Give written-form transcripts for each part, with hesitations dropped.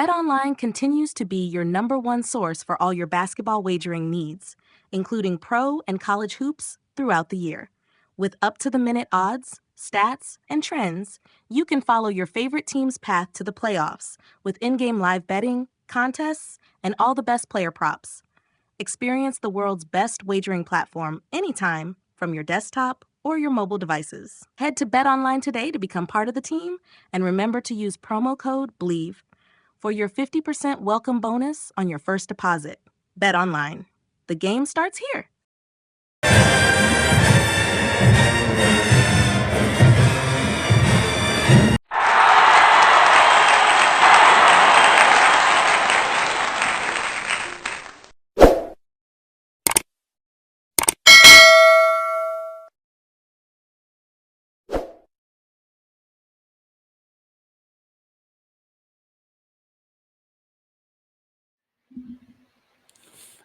BetOnline continues to be your number one source for all your basketball wagering needs, including pro and college hoops throughout the year. With up-to-the-minute odds, stats, and trends, you can follow your favorite team's path to the playoffs with in-game live betting, contests, and all the best player props. Experience the world's best wagering platform anytime from your desktop or your mobile devices. Head to BetOnline today to become part of the team, and remember to use promo code BLEAV for your 50% welcome bonus on your first deposit. BetOnline. The game starts here.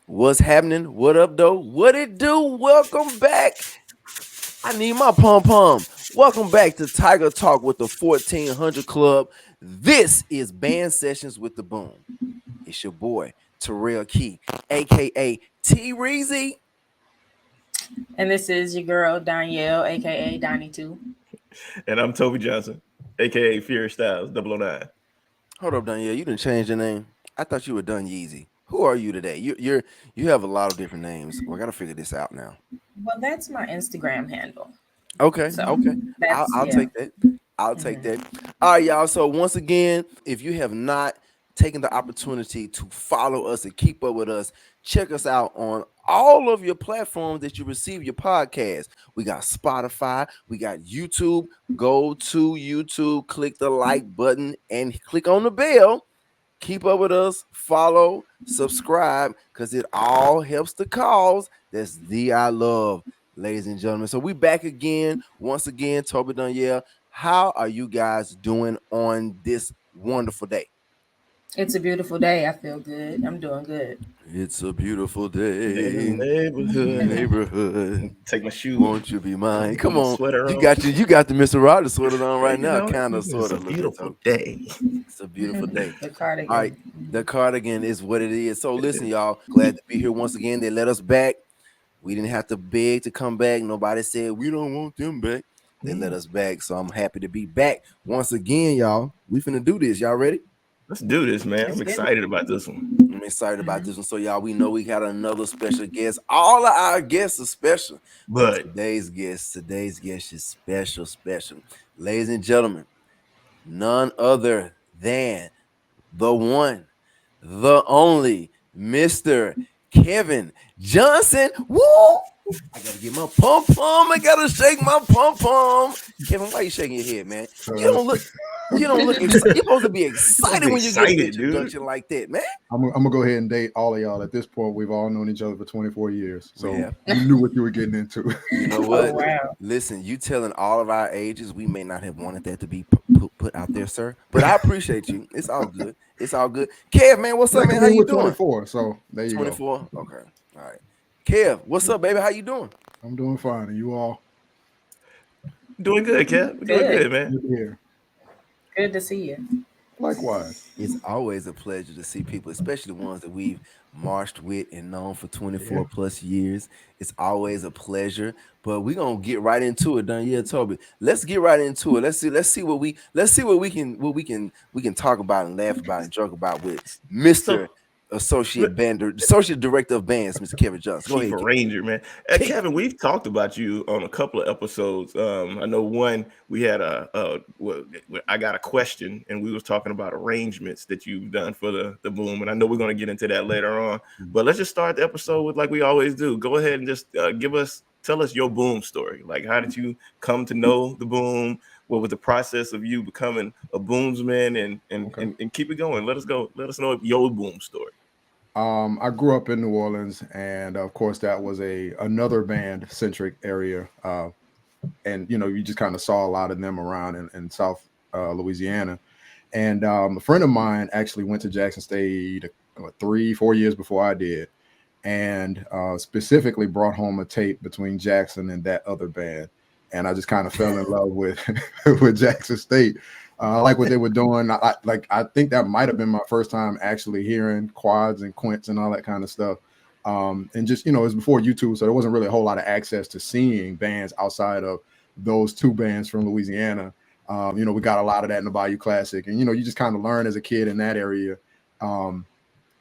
What's happening? What up, though? What it do? Welcome back. I need my pom-pom. Welcome back to Tiger Talk with the 1400 Club. This is Band Sessions with the Boom. It's your boy, Terrell Key, a.k.a. T-Reezy. And this is your girl, Danielle, a.k.a. Donnie 2. And I'm Toby Johnson, a.k.a. Fury Styles, 009. Hold up, Danielle. You didn't change your name. I thought you were Done Yeezy. Who are you today? You have a lot of different names. We got to figure this out now. Well, that's my Instagram handle. Okay. I'll take that. I'll take that. All right, y'all. So once again, if you have not taken the opportunity to follow us and keep up with us, check us out on all of your platforms that you receive your podcast. We got Spotify, we got YouTube. Go to YouTube, click the like button, and click on the bell. Keep up with us, follow, subscribe, because it all helps the cause. That's the I love, ladies and gentlemen. So we back again, once again, Toby Danielle. How are you guys doing on this wonderful day? It's a beautiful day. I feel good. I'm doing good. It's a beautiful day. In the Neighborhood. Take my shoes. Won't you be mine? Come on. Sweater You on. got the Mr. Rogers sweater on right now. Kind of, It's sort a of. beautiful day. It's a beautiful day. The cardigan. All right. The cardigan is what it is. So listen, y'all. Glad to be here once again. They let us back. We didn't have to beg to come back. Nobody said we don't want them back. They let us back. So I'm happy to be back once again, y'all. We finna do this. Y'all ready? Let's do this, man. I'm excited about this one. I'm excited about this one. So, y'all, we know we got another special guest. All of our guests are special. But today's guest is special. Ladies and gentlemen, none other than the one, the only, Mr. Kevan Johnson. Woo! I gotta get my pom-pom. I gotta shake my pom-pom. Kevan, why you shaking your head, man? You don't look excited. You're supposed to be excited when you get an introduction like that, man. I'm gonna go ahead and date all of y'all. At this point, we've all known each other for 24 years, so Yeah. you knew what you were getting into. You know what? Oh, wow. Listen, you telling all of our ages, we may not have wanted that to be put out there, sir. But I appreciate you. It's all good. It's all good. Kev, man, what's up, man? How you doing? 24. So there you 24? go. Okay. All right. Kev, what's up, baby? How you doing? I'm doing fine. And you all? doing good, Kev. We're doing good, man. Good here. Good to see you. Likewise. It's always a pleasure to see people, especially the ones that we've marched with and known for 24 plus years. It's always a pleasure. But we're gonna get right into it, Danielle, Toby. Let's get right into it. Let's see what we can talk about and laugh about and joke about with Mr. Associate Director of Bands, Mr. Kevan Johnson. Go Chief ahead, Arranger, man. Kevin, we've talked about you on a couple of episodes. I know one we had I got a question, and we was talking about arrangements that you've done for the Boom, and I know we're going to get into that later on. But let's just start the episode with like we always do. Go ahead and just tell us your Boom story. Like, how did you come to know the Boom? What was the process of you becoming a boomsman, and keep it going? Let us know your Boom story. I grew up in New Orleans, and of course that was another band centric area. And you just kind of saw a lot of them around in South Louisiana. And a friend of mine actually went to Jackson State 3-4 years before I did, and specifically brought home a tape between Jackson and that other band. And I just kind of fell in love with with Jackson State. I like what they were doing. I think that might have been my first time actually hearing quads and quints and all that kind of stuff. And just, it was before YouTube, so there wasn't really a whole lot of access to seeing bands outside of those two bands from Louisiana. We got a lot of that in the Bayou Classic, and you just kind of learn as a kid in that area.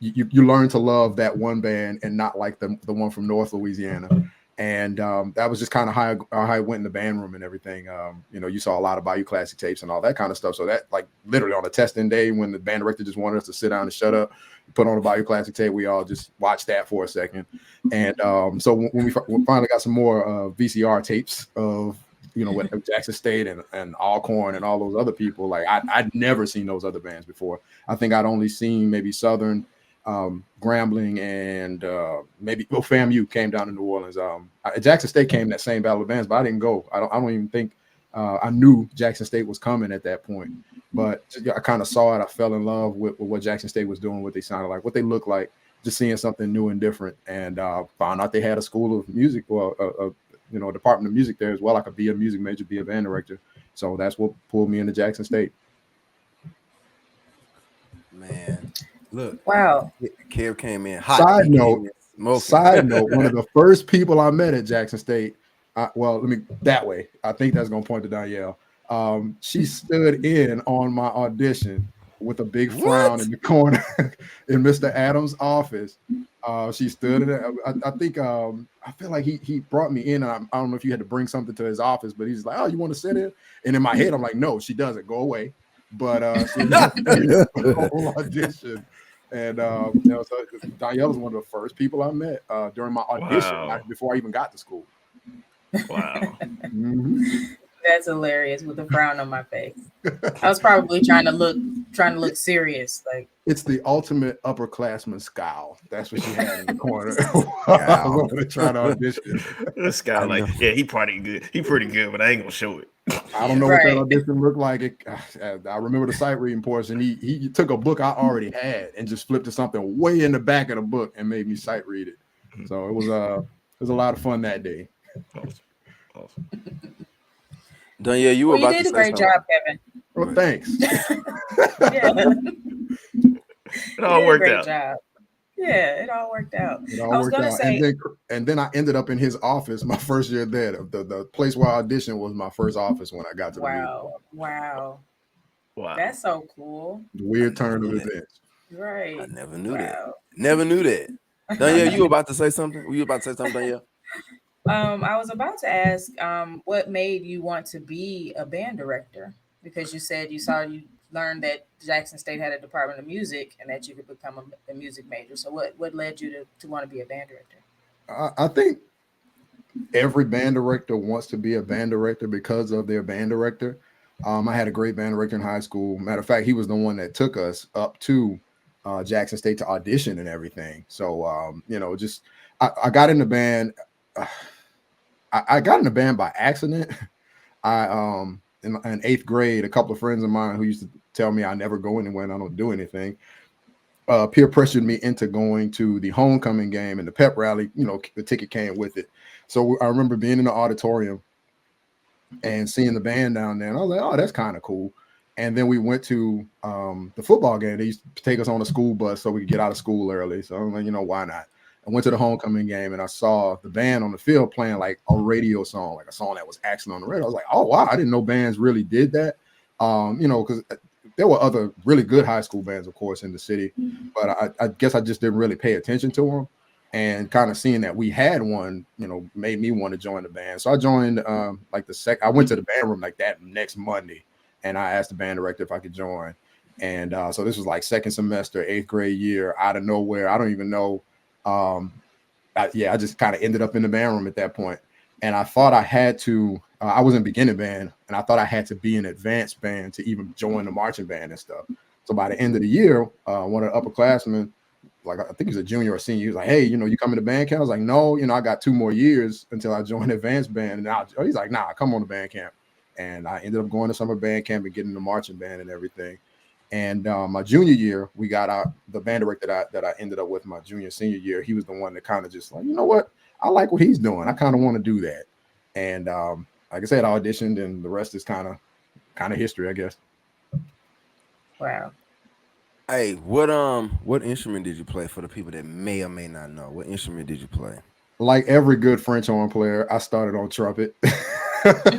You learn to love that one band and not like the one from North Louisiana. And that was just kind of how I went in the band room and everything. You saw a lot of Bayou Classic tapes and all that kind of stuff. So that, like, literally on a testing day when the band director just wanted us to sit down and shut up, put on a Bayou Classic tape, we all just watched that for a second. And so when we finally got some more VCR tapes of, with Jackson State and Alcorn and all those other people, like I'd never seen those other bands before. I think I'd only seen maybe Southern, Grambling, and maybe FAMU came down to New Orleans. Jackson State came that same battle of bands, but I didn't go. I don't even think I knew Jackson State was coming at that point. But I kind of saw it. I fell in love with what Jackson State was doing, what they sounded like, what they looked like, just seeing something new and different. And found out they had a school of music, or a department of music there as well. I could be a music major, be a band director. So that's what pulled me into Jackson State. Man, look. Wow. Kev came in hot. Side note, one of the first people I met at Jackson State, I think that's going to point to Danielle. She stood in on my audition with a big frown in the corner in Mr. Adams' office. She stood in it. I think I feel like he brought me in. And I don't know if you had to bring something to his office, but he's like, "Oh, you want to sit in?" And in my head, I'm like, "No, she doesn't. Go away." But she whole audition. And so Danielle was one of the first people I met during my audition, before I even got to school. Wow. That's hilarious, with a frown on my face. I was probably trying to look serious. Like, it's the ultimate upperclassman scowl. That's what she had in the corner. I was going to try to audition. This guy, like, yeah, he pretty good. He pretty good, but I ain't gonna show it. I don't know what that audition looked like. I remember the sight reading portion. He took a book I already had and just flipped to something way in the back of the book and made me sight read it. So it was a lot of fun that day. Awesome. Danielle, you did a great job, Kevin. Well, thanks. It all worked out. Job. Yeah, it all worked out. I was going to say, and then I ended up in his office my first year there. The place where I auditioned was my first office when I got to the music. Wow. That's so cool. The weird turn of events. Right. I never knew that. Never knew that. Danielle, you about to say something? Were you about to say something, Danielle? I was about to ask, what made you want to be a band director? Because you said you learned that Jackson State had a department of music and that you could become a music major. So what led you to want to be a band director? I think every band director wants to be a band director because of their band director. I had a great band director in high school. Matter of fact, he was the one that took us up to Jackson State to audition and everything. So, I got in the band. I got in the band by accident. In eighth grade, a couple of friends of mine who used to tell me I never go anywhere and I don't do anything, peer pressured me into going to the homecoming game and the pep rally. The ticket came with it. So I remember being in the auditorium and seeing the band down there, and I was like, "Oh, that's kind of cool." And then we went to the football game. They used to take us on a school bus so we could get out of school early. So I'm like, why not? I went to the homecoming game and I saw the band on the field playing like a radio song, like a song that was actually on the radio. I was like, "Oh wow, I didn't know bands really did that." Because there were other really good high school bands, of course, in the city, but I guess I just didn't really pay attention to them. And kind of seeing that we had one, made me want to join the band. So I joined I went to the band room like that next Monday, and I asked the band director if I could join. And so this was like second semester, eighth grade year, out of nowhere. I don't even know. I just kind of ended up in the band room at that point. And I thought I had to, I was in beginning band, and I thought I had to be in advanced band to even join the marching band and stuff. So by the end of the year, one of the upperclassmen, like I think he's a junior or senior, he was like, "Hey, you coming to band camp?" I was like, "No, I got 2 more years until I join advanced band." And he's like, "Nah, come on to band camp." And I ended up going to summer band camp and getting the marching band and everything. And my junior year, we got the band director that I ended up with my senior year. He was the one that kind of just like, what? I like what he's doing. I kind of want to do that. And like I said, I auditioned, and the rest is kind of history, I guess. Wow. Hey, what instrument did you play for the people that may or may not know? What instrument did you play? Like every good French horn player, I started on trumpet.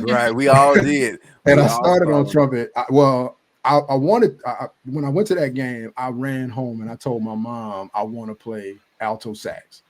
Right, we all did. And We I all started on started. trumpet. I wanted, when I went to that game, I ran home and I told my mom I want to play alto sax.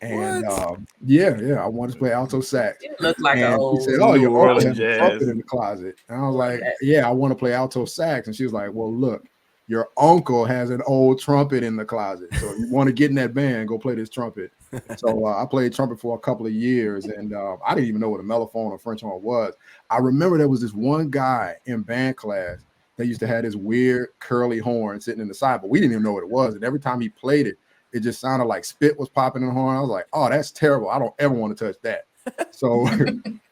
And What? yeah, I wanted to play alto sax. You look like an And she said, old "Oh, New your uncle Orleans has a trumpet jazz. in the closet." And I was boy. like, "Yeah, I want to play alto sax." And she was like, "Well, look, your uncle has an old trumpet in the closet. So if you want to get in that band, go play this trumpet." So I played trumpet for a couple of years, and I didn't even know what a mellophone or French horn was. I remember there was this one guy in band class that used to have this weird curly horn sitting in the side, but we didn't even know what it was. And every time he played it, it just sounded like spit was popping in the horn. I was like, "Oh, that's terrible. I don't ever want to touch that." So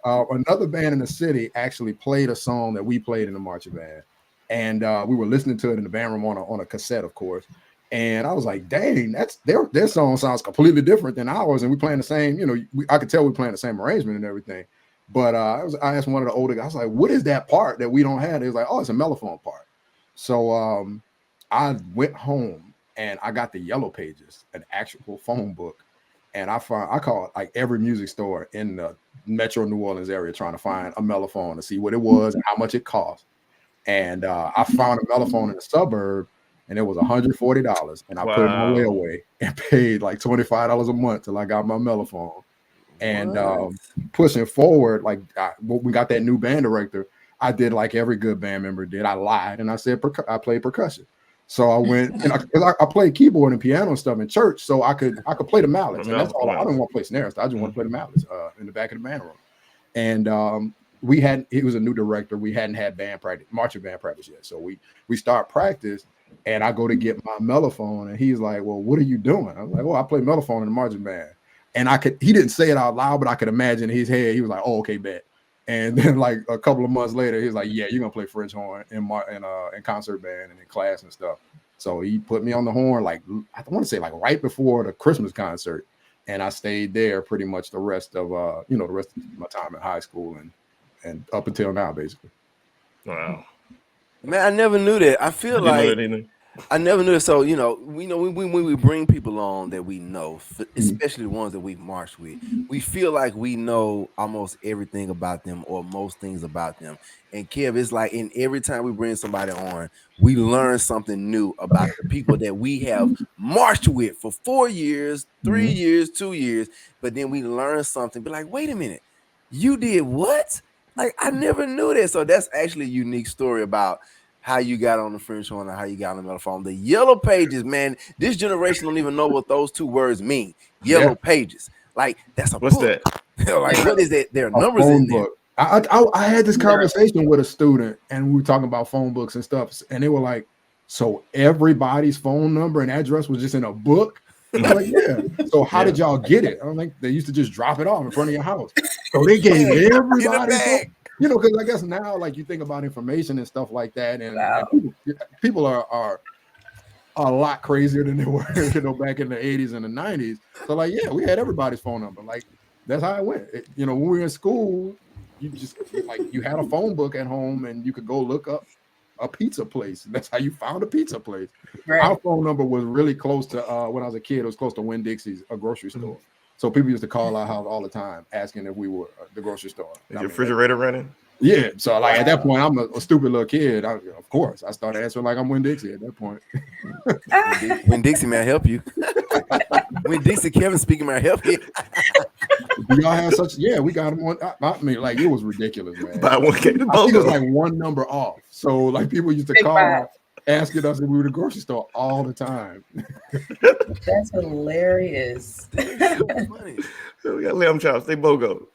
another band in the city actually played a song that we played in the marching band, and we were listening to it in the band room on a cassette, of course. And I was like, "Dang, that's their song sounds completely different than ours." And we playing the same, I could tell we playing the same arrangement and everything. But I asked one of the older guys, I was like, "What is that part that we don't have?" He was like, "Oh, it's a mellophone part." So I went home and I got the Yellow Pages, an actual phone book, and I called like every music store in the Metro New Orleans area trying to find a mellophone to see what it was and how much it cost. And I found a mellophone in the suburb, and it was $140, and I put it on Wow. layaway and paid like $25 a month till I got my mellophone. And What? pushing forward, like when we got that new band director, I did like every good band member did. I lied and I said I played percussion. So I went and I played keyboard and piano and stuff in church, so I could play the mallets, and that's all. I didn't want to play snares. I just want to play the mallets in the back of the band room. And he was a new director. We hadn't had band practice, marching band practice yet. So we start practice, and I go to get my mellophone, and he's like, "Well, what are you doing?" I was like, "Oh, I play mellophone in the marching band." And he didn't say it out loud, but I could imagine in his head. He was like, "Oh, okay, bet." And then like a couple of months later, he's like, "Yeah, you're gonna play French horn in concert band and in class and stuff." So he put me on the horn, like I want to say like right before the Christmas concert, and I stayed there pretty much the rest of my time in high school and up until now, basically. Wow. Man, I never knew that. I feel I didn't know like that either. I never knew that. So we know when we bring people on that we know, especially the ones that we've marched with, we feel like we know almost everything about them or most things about them. And Kev, it's like in every time we bring somebody on, we learn something new about the people that we have marched with for 4 years, 3 years, 2 years. But then we learn something. Be like, wait a minute, you did what? Like I never knew that. So that's actually a unique story about how you got on the French horn and how you got on the mellophone. The Yellow Pages, man. This generation don't even know what those two words mean. Yellow Yeah, Pages, like that's a What's book. that? Like what is that? There are a numbers in phone there. book. I had this conversation with a student, and we were talking about phone books and stuff, and they were like, "So everybody's phone number and address was just in a book?" I was like, "Yeah." So how did y'all get it? I was like, "They used to just drop it off in front of your house." So they gave Bag, in a everybody's phone. bag. Because I guess now, like you think about information and stuff like that, and people are a lot crazier than they were, back in the 80s and the 90s. So like, yeah, we had everybody's phone number. Like that's how it went. When we were in school, you had a phone book at home and you could go look up a pizza place. That's how you found a pizza place. Right. Our phone number was really close to when I was a kid, it was close to Winn-Dixie's, a grocery store. So people used to call our house all the time asking if we were the grocery store. Is your refrigerator running? Yeah, so like at that point, I'm a stupid little kid. Of course, I started answering like I'm Winn-Dixie at that point. When Dixie, may I help you? When Dixie, Kevin speaking, may I help you? Do y'all have such? Yeah, we got them on. I mean, like it was ridiculous, man. Buy one, get the I think it was BOGO. like one number off. So like people used to Big call five. asking us if we were the grocery store all the time. That's hilarious. That's so funny. We got lamb chops. They BOGO.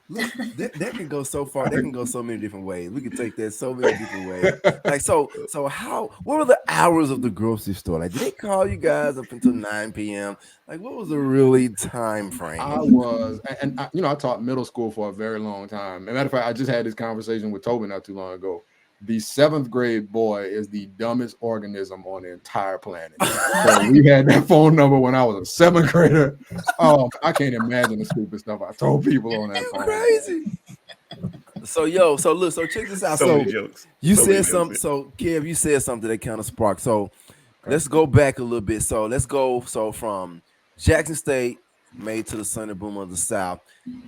Look, that can go so far. That can go so many different ways. We could take that so many different ways. Like so what were the hours of the grocery store? Like, did they call you guys up until 9 p.m.? Like, what was the really time frame? I taught middle school for a very long time. As a matter of fact, I just had this conversation with Tobin not too long ago. The 7th grade boy is the dumbest organism on the entire planet. So we had that phone number when I was a 7th grader. Oh, I can't imagine the stupid stuff I told people on that phone. Crazy. So look, so check this out. So So many jokes. you So many said jokes. something. So Kev, you said something that kind of sparked. So Okay. let's go back a little bit. So let's go. So from Jackson State, made to the Sunny Boom of the South.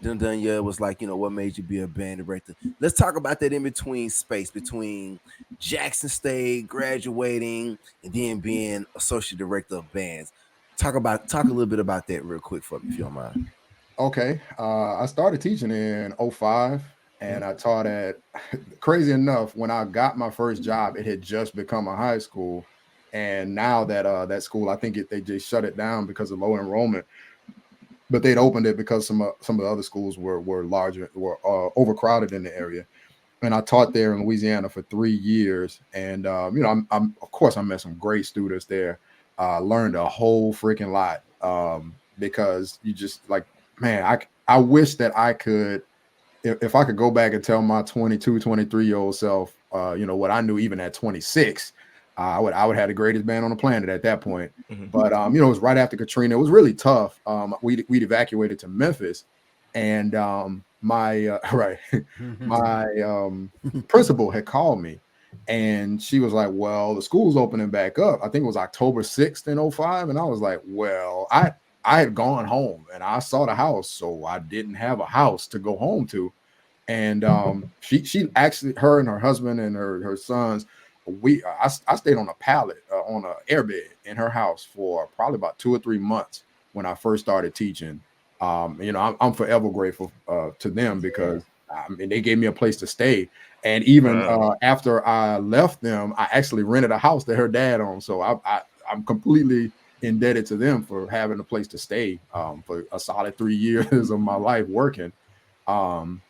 Then yeah, it was like, what made you be a band director? Let's talk about that in between space between Jackson State graduating and then being associate director of bands. Talk a little bit about that real quick for me, if you don't mind. Okay. I started teaching in '05, and I taught at, crazy enough, when I got my first job, it had just become a high school. And now that school, I think they just shut it down because of low enrollment. But they'd opened it because some of the other schools were larger, were overcrowded in the area. And I taught there in Louisiana for 3 years. And I'm of course I met some great students there. Learned a whole freaking lot, because you just like, man, I wish that I could, if I could go back and tell my 22, 23-year old self, what I knew even at 26, I would have the greatest band on the planet at that point. Mhm. But it was right after Katrina. It was really tough. We'd evacuated to Memphis, and my right, my principal had called me, and she was like, "Well, the school's opening back up. I think it was October 6th in '05," and I was like, "Well, I had gone home and I saw the house, so I didn't have a house to go home to." And she actually, her and her husband and her sons, I stayed on a pallet, on an airbed in her house for probably about 2 or 3 months when I first started teaching. I'm forever grateful to them, because I mean, they gave me a place to stay. And even Wow. after I left them, I actually rented a house that her dad owned. So I'm completely indebted to them for having a place to stay, for a solid 3 years of my life working. Um,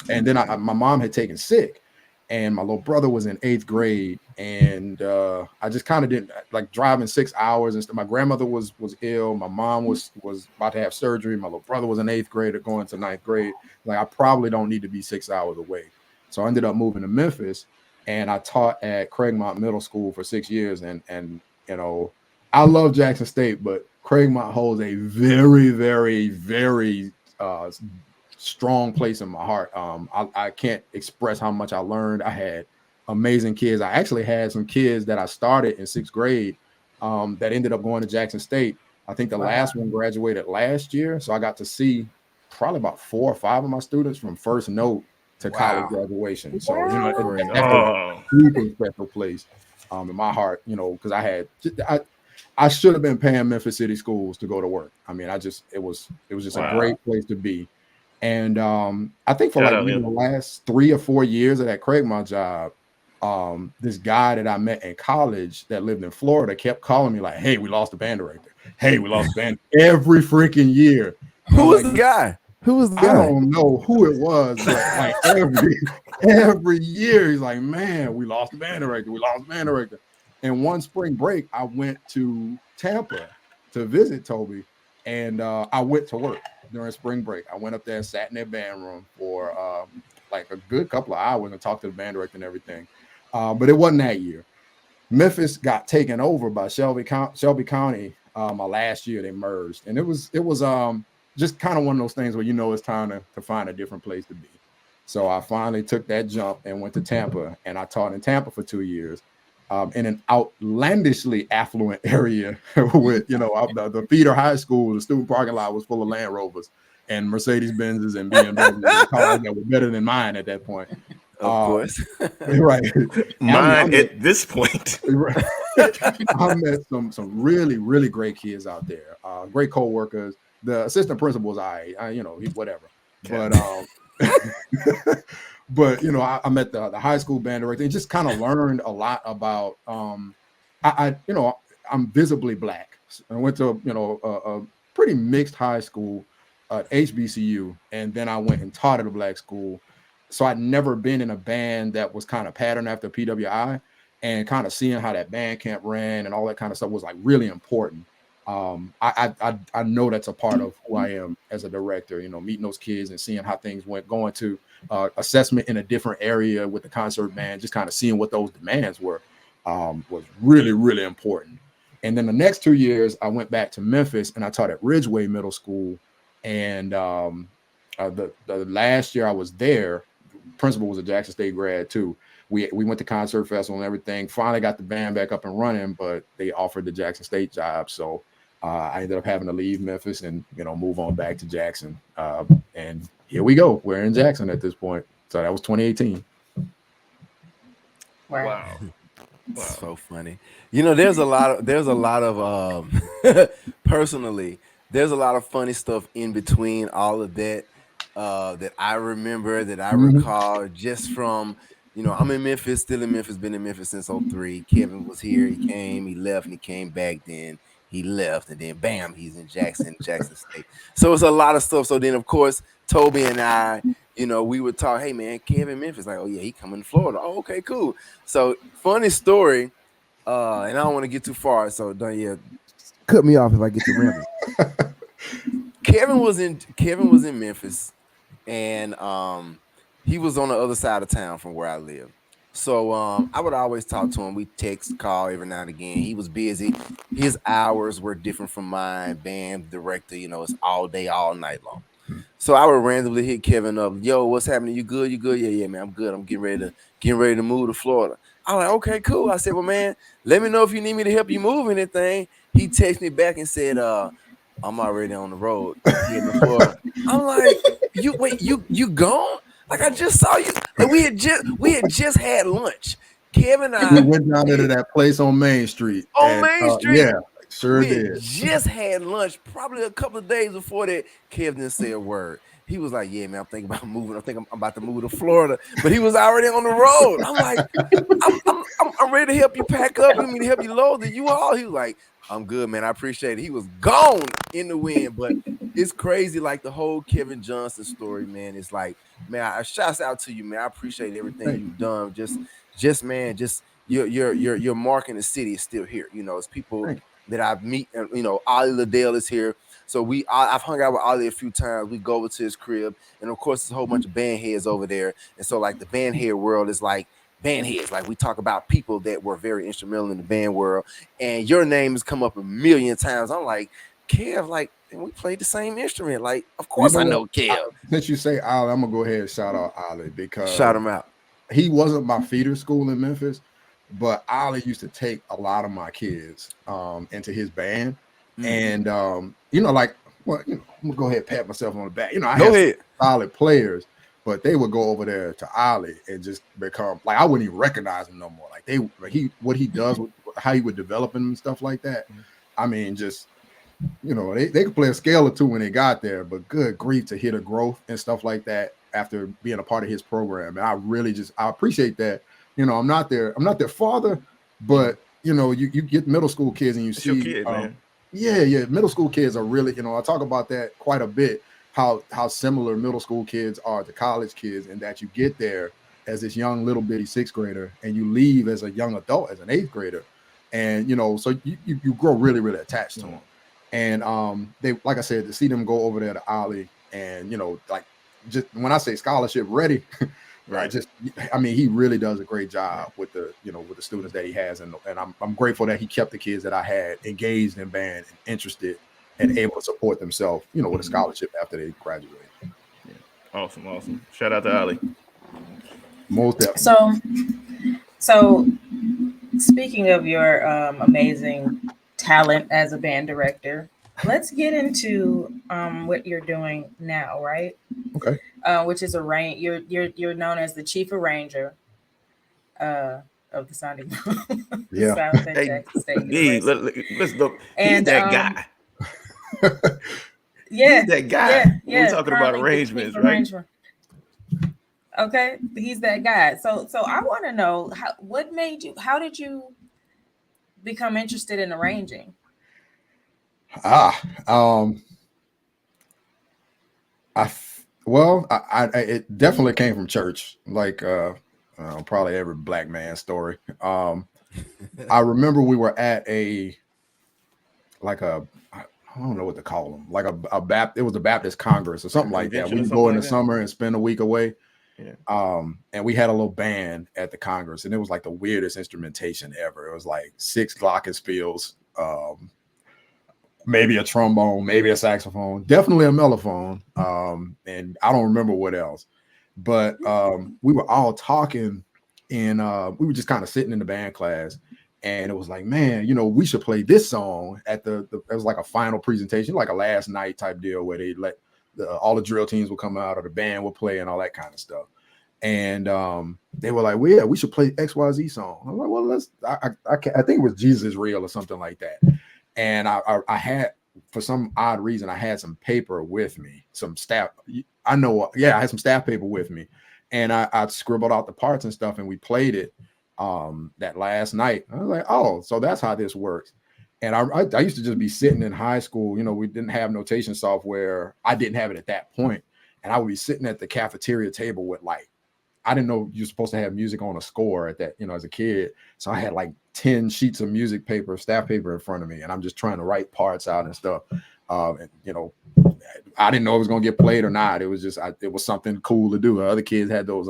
and then my mom had taken sick, and my little brother was in 8th grade, and I just kind of didn't like driving 6 hours and stuff. My grandmother was ill. My mom was about to have surgery. My little brother was in 8th grade going to 9th grade. Like, I probably don't need to be 6 hours away. So I ended up moving to Memphis, and I taught at Craigmont Middle School for 6 years. And I love Jackson State, but Craigmont holds a very, very, very strong place in my heart. I can't express how much I learned. I had amazing kids. I actually had some kids that I started in 6th grade, that ended up going to Jackson State. I think the last one graduated last year. So I got to see probably about 4 or 5 of my students from first note to college Wow. graduation. So, That's great. that's a Oh, super special place in my heart, because I should have been paying Memphis City Schools to go to work. I mean, it was just a wow. great place to be. And I think for Shout like out maybe him. the last 3 or 4 years of that Craigmont job, this guy that I met in college that lived in Florida kept calling me like, "Hey, we lost the band director. Hey, we lost the band," every freaking year. And Who I'm was like, the guy? Who was the I guy? don't know who it was, but like every year he's like, "Man, we lost the band director. We lost the band director." And one spring break, I went to Tampa to visit Toby, and I went to work during spring break. I went up there and sat in their band room for like a good couple of hours and talked to the band director and everything. But it wasn't that year. Memphis got taken over by Shelby County. My last year they merged, and it was just kind of one of those things where it's time to find a different place to be. So I finally took that jump and went to Tampa, and I taught in Tampa for 2 years, in an outlandishly affluent area with the feeder high school. The student parking lot was full of Land Rovers and Mercedes Benzes and BMWs and cars that were better than mine at that point. Of course. Right. Mine at this point. I met some really, really great kids out there. Great co-workers. The assistant principal was whatever. But I met the high school band director and just kind of learned a lot about I'm visibly black. I went to a pretty mixed high school at HBCU, and then I went and taught at a black school. So I'd never been in a band that was kind of patterned after PWI, and kind of seeing how that band camp ran and all that kind of stuff was like really important. I know that's a part of who I am as a director, meeting those kids and seeing how things went, going to assessment in a different area with the concert band, just kind of seeing what those demands were, was really, really important. And then the next 2 years, I went back to Memphis and I taught at Ridgeway Middle School. And the last year I was there, principal was a Jackson State grad too. We went to concert festival and everything. Finally got the band back up and running, but they offered the Jackson State job, so I ended up having to leave Memphis and move on back to Jackson. And here we go. We're in Jackson at this point. So that was 2018. Wow. So funny. There's a lot of personally, there's a lot of funny stuff in between all of that that I remember, that I recall just from, I'm in Memphis, still in Memphis, been in Memphis since '03. Kevan was here, he came, he left, and he came back, then he left, and then bam, he's in Jackson State. So it's a lot of stuff. So then of course Toby and I, we would talk, hey man, Kevan Memphis, like, oh yeah, he coming to Florida. Oh, okay, cool. So funny story, and I don't want to get too far, so don't cut me off if I get to rambling. Kevan was in Memphis, and he was on the other side of town from where I live. So I would always talk to him. We text, call every now and again. He was busy. His hours were different from mine. Band director, it's all day, all night long. So I would randomly hit Kevan up. Yo, what's happening? You good? You good? Yeah, man, I'm good. I'm getting ready to move to Florida. I'm like, okay, cool. I said, well, man, let me know if you need me to help you move anything. He texted me back and said, I'm already on the road here in Florida. I'm like, you gone? Like, I just saw you. Like, we had just had lunch. Kevan and I, we went down into that place on Main Street. Main Street. Yeah, sure we did. Just had lunch probably a couple of days before that. Kev didn't say a word. He was like, yeah, man, I'm thinking about moving. I think I'm about to move to Florida. But he was already on the road. I'm like, I'm ready to help you pack up. You mean to help you load the U-Haul? He was like, I'm good, man. I appreciate it. He was gone in the wind. But it's crazy, like the whole Kevan Johnson story, man. It's like, man, I shouts out to you, man. I appreciate everything you've done. Just man, your mark in the city is still here. It's people that I've meet, and Ollie Liddell is here. So I've hung out with Ollie a few times. We go over to his crib, and of course, there's a whole bunch of band heads over there. And so, like, the band head world is like band heads. Like, we talk about people that were very instrumental in the band world, and your name has come up a million times. I'm like, Kev, like, and we played the same instrument. Like, of course I know Kev. Since you say Ollie, I'm gonna go ahead and shout out Ollie because shout him out. He wasn't my feeder school in Memphis, but Ollie used to take a lot of my kids into his band. And I'm gonna go ahead and pat myself on the back. I had solid players, but they would go over there to Ollie and just become like, I wouldn't even recognize him no more. Like what he does, how he would develop him and stuff like that. I mean, just they could play a scale or two when they got there, but good grief, to hit a growth and stuff like that after being a part of his program. And I appreciate that. I'm not their father, but you get middle school kids and you That's see your kid, man. Yeah, middle school kids are really, I talk about that quite a bit, how similar middle school kids are to college kids, and that you get there as this young little bitty sixth grader and you leave as a young adult, as an eighth grader. And so you grow really, really attached to them. And they, like I said, to see them go over there to Ollie and like, just when I say scholarship ready, right? He really does a great job with the students that he has, and I'm grateful that he kept the kids that I had engaged in band and interested and able to support themselves, with a scholarship after they graduate. Yeah. Awesome. Shout out to Ollie. Most definitely. So speaking of your amazing talent as a band director, let's get into what you're doing now, right? Okay. Which is you're known as the chief arranger of the Sounding Room. Yeah. South at Jackson State University. Let's look. And, he's that guy. Yeah, he's that guy. Yeah, we're talking about arrangements, right? Arrangement. Okay, he's that guy. So I want to know how did you become interested in arranging? It definitely came from church, like probably every black man's story. I remember we were at I don't know what to call them, like it was a Baptist Congress or something like that. We'd go in the summer and spend a week away. Yeah. And we had a little band at the Congress, and it was like the weirdest instrumentation ever. It was like 6 glockenspiels, maybe a trombone, maybe a saxophone, definitely a mellophone, and I don't remember what else. But we were all talking, and we were just kind of sitting in the band class, and it was like, man, we should play this song at the it was like a final presentation, like a last night type deal where they let all the drill teams would come out, or the band would play, and all that kind of stuff. And they were like, well, yeah, we should play XYZ song. I was like, well, I think it was Jesus is Real or something like that. And I had, for some odd reason, I had some paper with me, some staff. I had some staff paper with me, and I scribbled out the parts and stuff, and we played it that last night. I was like, oh, so that's how this works. And I used to just be sitting in high school. We didn't have notation software. I didn't have it at that point. And I would be sitting at the cafeteria table with I didn't know you're supposed to have music on a score at that, as a kid. So I had like 10 sheets of music paper, staff paper in front of me, and I'm just trying to write parts out and stuff. And I didn't know it was going to get played or not. It was just, it was something cool to do. Other kids had those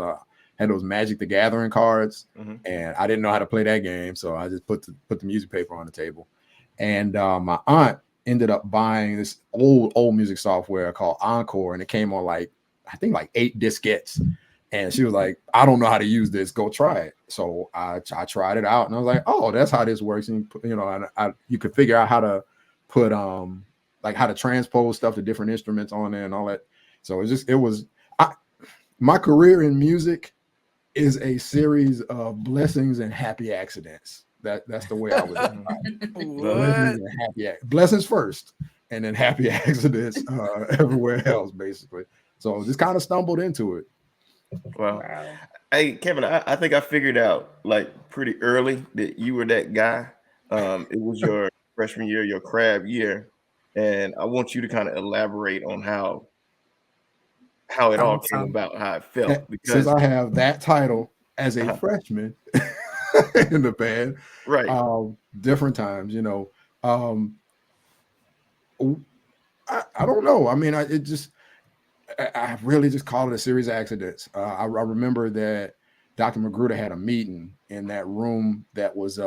Magic the Gathering cards, and I didn't know how to play that game. So I just put the music paper on the table. And my aunt ended up buying this old music software called Encore, and it came on I think 8 diskettes. And she was like, I don't know how to use this. Go try it. So I tried it out, and I was like, oh, that's how this works. And you could figure out how to put how to transpose stuff to different instruments on there and all that. So my career in music is a series of blessings and happy accidents. That's the way I would blessings and blessings first, and then happy accidents everywhere else, basically. So just kind of stumbled into it. Wow. Hey, Kevin, I think I figured out pretty early that you were that guy. It was your freshman year, your crab year, and I want you to kind of elaborate on how it all came about, how it felt. Because since I have that title as a freshman in the band, right? Different times, I don't know. I mean, I really just call it a series of accidents. I remember that Dr. Magruder had a meeting in that room that was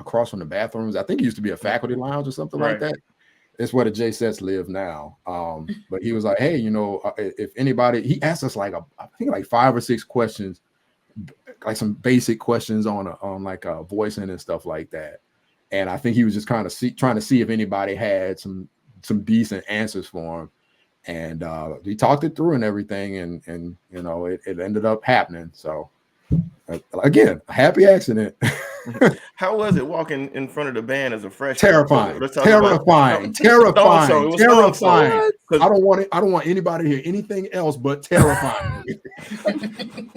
across from the bathrooms. I think it used to be a faculty lounge or something like that. It's where the J Sets live now. But he was like, hey, if anybody, he asked us I think 5 or 6 questions, like some basic questions on voicing and stuff like that. And I think he was just trying to see if anybody had some decent answers for him. And he talked it through and everything, and it ended up happening. So again, a happy accident. How was it walking in front of the band as a freshman? Terrifying. Terrifying. I don't want anybody to hear anything else but terrifying.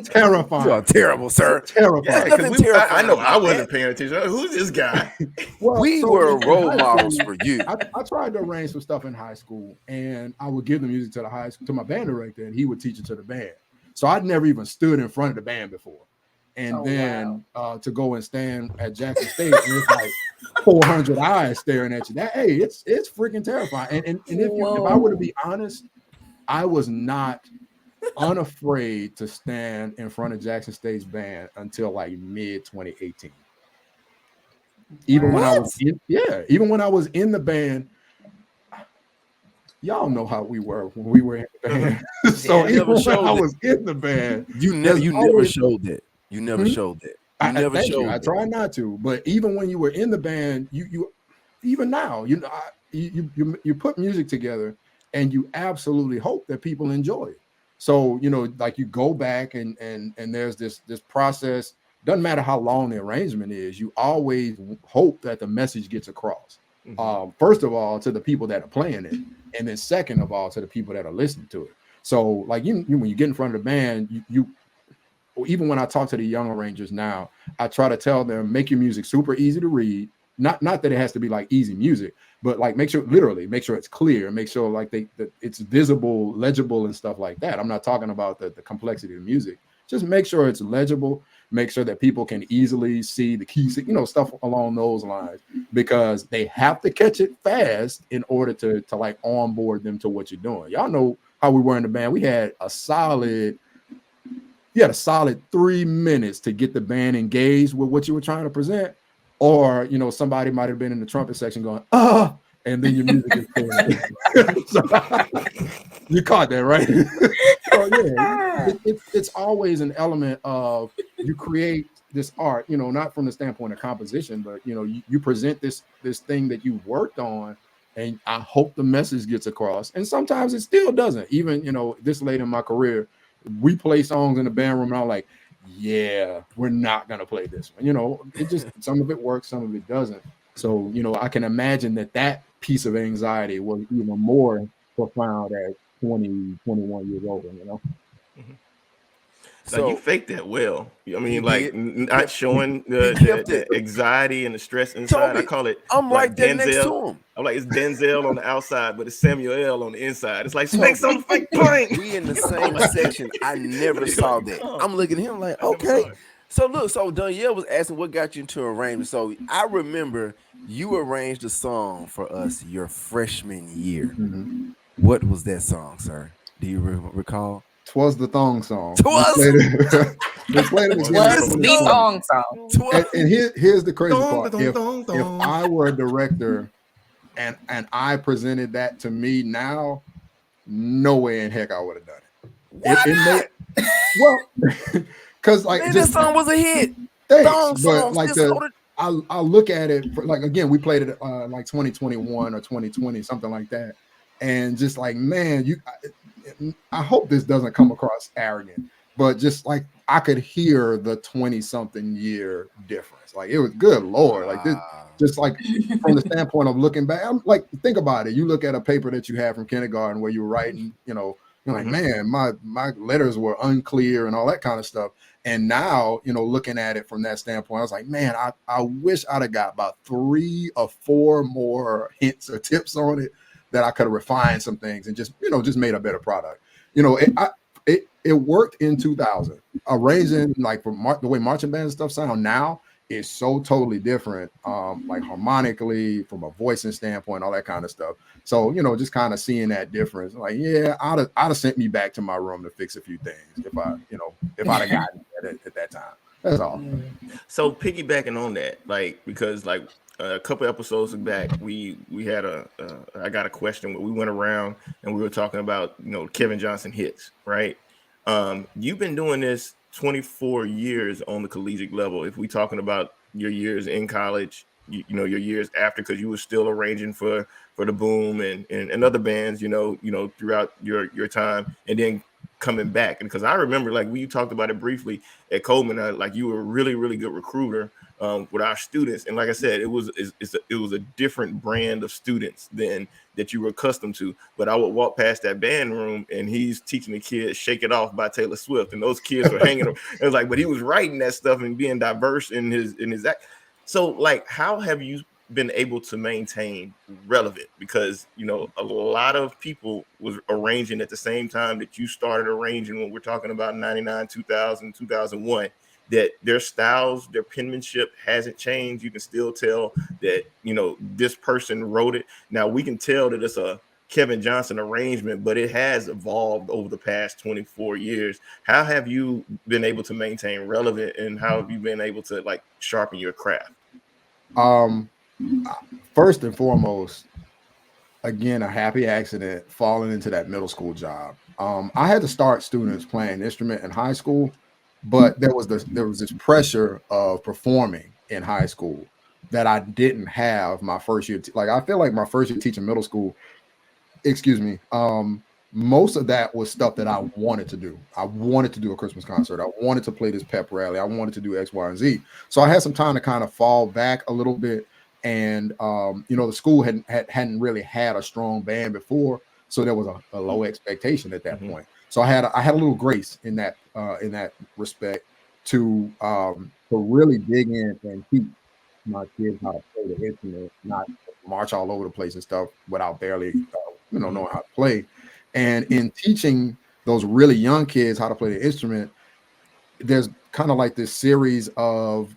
Terrifying. You are terrible, sir. Terrifying. Yeah, I know I wasn't paying attention. Who's this guy? We were role models for you. I tried to arrange some stuff in high school, and I would give the music to my band director, and he would teach it to the band. So I'd never even stood in front of the band before. And to go and stand at Jackson State, and it's like 400 eyes staring at you. It's freaking terrifying. And if I were to be honest, I was not unafraid to stand in front of Jackson State's band until mid 2018. Even when I was in the band, y'all know how we were when we were in the band. So even when I was in the band, you never showed it. You never showed that. I try not to, but even when you were in the band, you even now, you put music together, and you absolutely hope that people enjoy it. So you go back and there's this process. Doesn't matter how long the arrangement is, you always hope that the message gets across. First of all, to the people that are playing it, and then second of all, to the people that are listening to it. So when you get in front of the band, even when I talk to the young arrangers now, I try to tell them, make your music super easy to read. Not that it has to be easy music, but make sure it's clear, make sure that it's visible, legible, and stuff like that. I'm not talking about the complexity of the music. Just make sure it's legible, make sure that people can easily see the keys, stuff along those lines, because they have to catch it fast in order to onboard them to what you're doing. Y'all know how we were in the band. We had a solid 3 minutes to get the band engaged with what you were trying to present. Or, somebody might have been in the trumpet section going, and then your music is playing. So, you caught that, right? Well, yeah, it's always an element of you create this art, you know, not from the standpoint of composition, but you know, you present this thing that you worked on, and I hope the message gets across. And sometimes it still doesn't. Even, you know, this late in my career, we play songs in the band room, and I'm like, yeah, we're not gonna play this one. You know, it just some of it works, some of it doesn't. So, you know, I can imagine that piece of anxiety was even more profound at 20, 21 years old, you know. Now you So faked that well. I he mean, like did. not showing He kept it. the anxiety and the stress inside. I Toby, call it I'm right like there next Denzel. to him. I'm like, it's Denzel on the outside, but it's Samuel L on the inside. It's like snakes Toby, on the fake plane. we in the You know, same like, section. I never you're saw like, that. oh, I'm looking at him like, I never saw okay. it. So look, so Danielle was asking what got you into arrangement. So I remember you arranged a song for us your freshman year. Mhm. What was that song, sir? Do you recall? Twas the thong song. We Twas played it. We played it Was again the in Was Let's the go. 2020. thong song. And here's the crazy Dong, part. dong, dong, If dong. I were a director and I presented that to me now, no way in heck I would have done it. Why It made, not? well, because like Man, that just song was a hit. thanks, Thong but songs like just the loaded. I look at it for, like, again, we played it like 2021 or 2020, something like that, and just like, man, I hope this doesn't come across arrogant, but just like I could hear the 20 something year difference. Like, it was, good Lord, like this, Wow. just like from the standpoint of looking back, I'm like, think about it. You look at a paper that you had from kindergarten where you were writing, you know, you're like, man, my letters were unclear and all that kind of stuff. And now, you know, looking at it from that standpoint, I was like, man, I wish I'd have got about 3 or 4 more hints or tips on it, that I could have refined some things and just, you know, just made a better product. You know, it worked in 2000. Arranging, like, the way marching band and stuff sound now is so totally different, like harmonically, from a voicing standpoint, all that kind of stuff. So, you know, just kind of seeing that difference, like, yeah, I'd have sent me back to my room to fix a few things if I'd have gotten it at that time. That's all. So piggybacking on that, like, because like a couple episodes back, we had I got a question where we went around and we were talking about, you know, Kevin Johnson hits, right? You've been doing this 24 years on the collegiate level. If we talking about your years in college, you know, your years after, because you were still arranging for the Boom and other bands, you know, throughout your time, and then coming back. And because I remember, like, we talked about it briefly at Coleman, like, you were a really, really good recruiter with our students. And like I said, it was a different brand of students than that you were accustomed to. But I would walk past that band room and he's teaching the kids "Shake It Off" by Taylor Swift, and those kids were hanging. It was like, but he was writing that stuff and being diverse in his act. So, like, how have you been able to maintain relevant? Because, you know, a lot of people was arranging at the same time that you started arranging, when we're talking about 99, 2000, 2001, that their styles, their penmanship hasn't changed. You can still tell that, you know, this person wrote it. Now we can tell that it's a Kevin Johnson arrangement, but it has evolved over the past 24 years. How have you been able to maintain relevant, and how have you been able to, like, sharpen your craft? Um, First and foremost, again, a happy accident falling into that middle school job. I had to start students playing an instrument in high school, but there was this pressure of performing in high school that I didn't have my first year. Like, I feel like my first year teaching middle school, excuse me, most of that was stuff that I wanted to do. I wanted to do a Christmas concert. I wanted to play this pep rally. I wanted to do X, Y, and Z. So I had some time to kind of fall back a little bit. And you know, the school hadn't really had a strong band before, so there was a low expectation at that point. So I had a little grace in that respect to really dig in and teach my kids how to play the instrument, not march all over the place and stuff without barely knowing how to play. And in teaching those really young kids how to play the instrument, there's kind of like this series of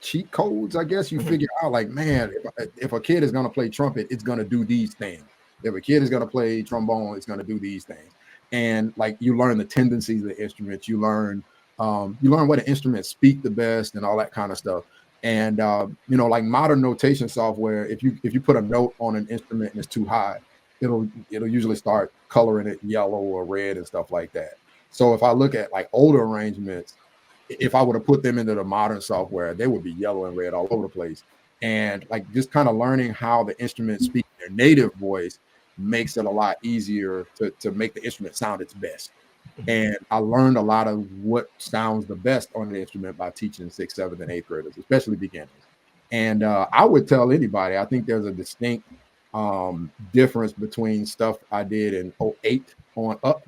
cheat codes, I guess. You figure out, like, man, if a kid is going to play trumpet, it's going to do these things. If a kid is going to play trombone, it's going to do these things. And, like, you learn the tendencies of the instruments. You learn what the instruments speak the best and all that kind of stuff. And you know, like modern notation software, if you put a note on an instrument and it's too high, it'll usually start coloring it yellow or red and stuff like that. So if I look at like older arrangements, if I were to put them into the modern software, they would be yellow and red all over the place. And like just kind of learning how the instrument speaks their native voice makes it a lot easier to make the instrument sound its best. And I learned a lot of what sounds the best on the instrument by teaching 6th, 7th, and 8th graders, especially beginners. And I would tell anybody, I think there's a distinct difference between stuff I did in 08 on up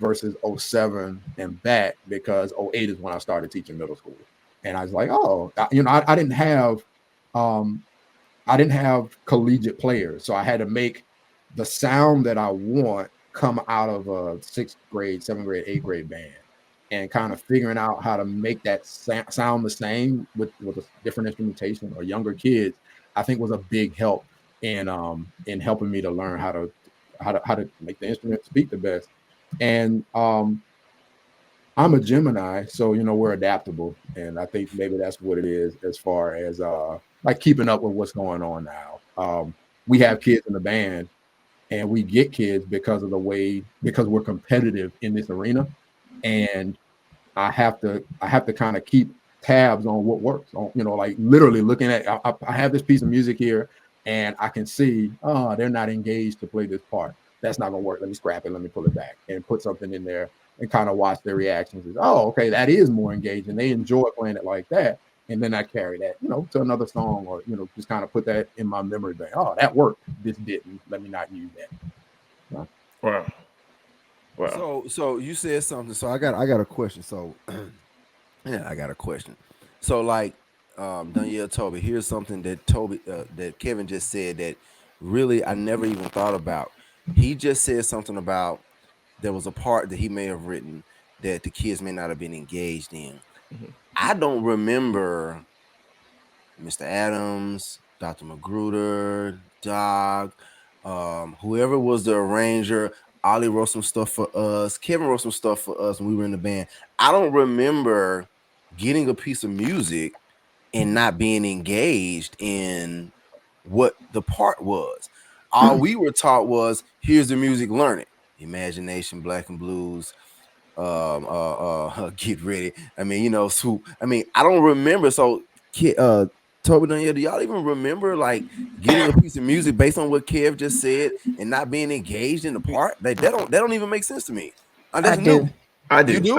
versus 07 and back, because 08 is when I started teaching middle school. And I was like, oh, I didn't have collegiate players. So I had to make the sound that I want come out of a 6th grade, 7th grade, 8th grade band, and kind of figuring out how to make that sound the same with a different instrumentation or younger kids, I think was a big help in helping me to learn how to make the instrument speak the best. And I'm a Gemini, so we're adaptable, and I think maybe that's what it is as far as like keeping up with what's going on now. We have kids in the band, and we get kids because we're competitive in this arena, and I have to kind of keep tabs on what works. Like literally looking at, I have this piece of music here, and I can see, oh, they're not engaged to play this part. That's not gonna work. Let me scrap it. Let me pull it back and put something in there and kind of watch their reactions. Oh, okay, that is more engaging. They enjoy playing it like that. And then I carry that, to another song, or just kind of put that in my memory bank. Oh, that worked. This didn't. Let me not use that. Wow. Wow. So you said something. So I got a question. So yeah, I got a question. So like Danielle Toby, here's something that that Kevin just said that really I never even thought about. He just said something about there was a part that he may have written that the kids may not have been engaged in. I don't remember Mr. Adams, Dr. Magruder, Doc, whoever was the arranger. Ollie wrote some stuff for us. Kevin wrote some stuff for us when we were in the band. I don't remember getting a piece of music and not being engaged in what the part was. All we were taught was, here's the music, learn it. Imagination, Black and Blues, Get Ready. I mean, Swoop. I mean, I don't remember. So, Toby, Danielle, do y'all even remember like getting a piece of music based on what Kev just said and not being engaged in the part? That don't even make sense to me. That's new. I do.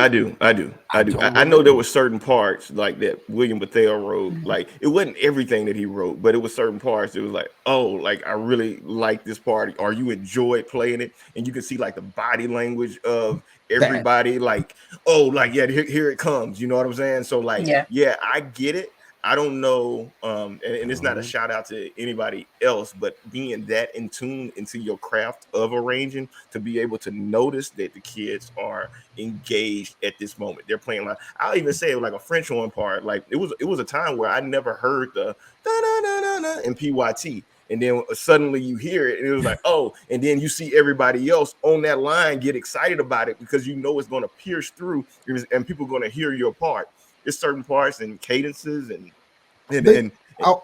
I know there were certain parts like that William Bethel wrote. Like it wasn't everything that he wrote, but it was certain parts. It was like, oh, like I really like this part, or you enjoyed playing it, and you can see like the body language of everybody. Like, oh, like yeah, here it comes. You know what I'm saying? So like, yeah, I get it. I don't know, and it's not a shout out to anybody else, but being that in tune into your craft of arranging to be able to notice that the kids are engaged at this moment. They're playing like, I'll even say like a French horn part. Like it was a time where I never heard the da da da da da in PYT. And then suddenly you hear it, and it was like, oh, and then you see everybody else on that line get excited about it because you know it's going to pierce through, and people are going to hear your part. There's certain parts and cadences and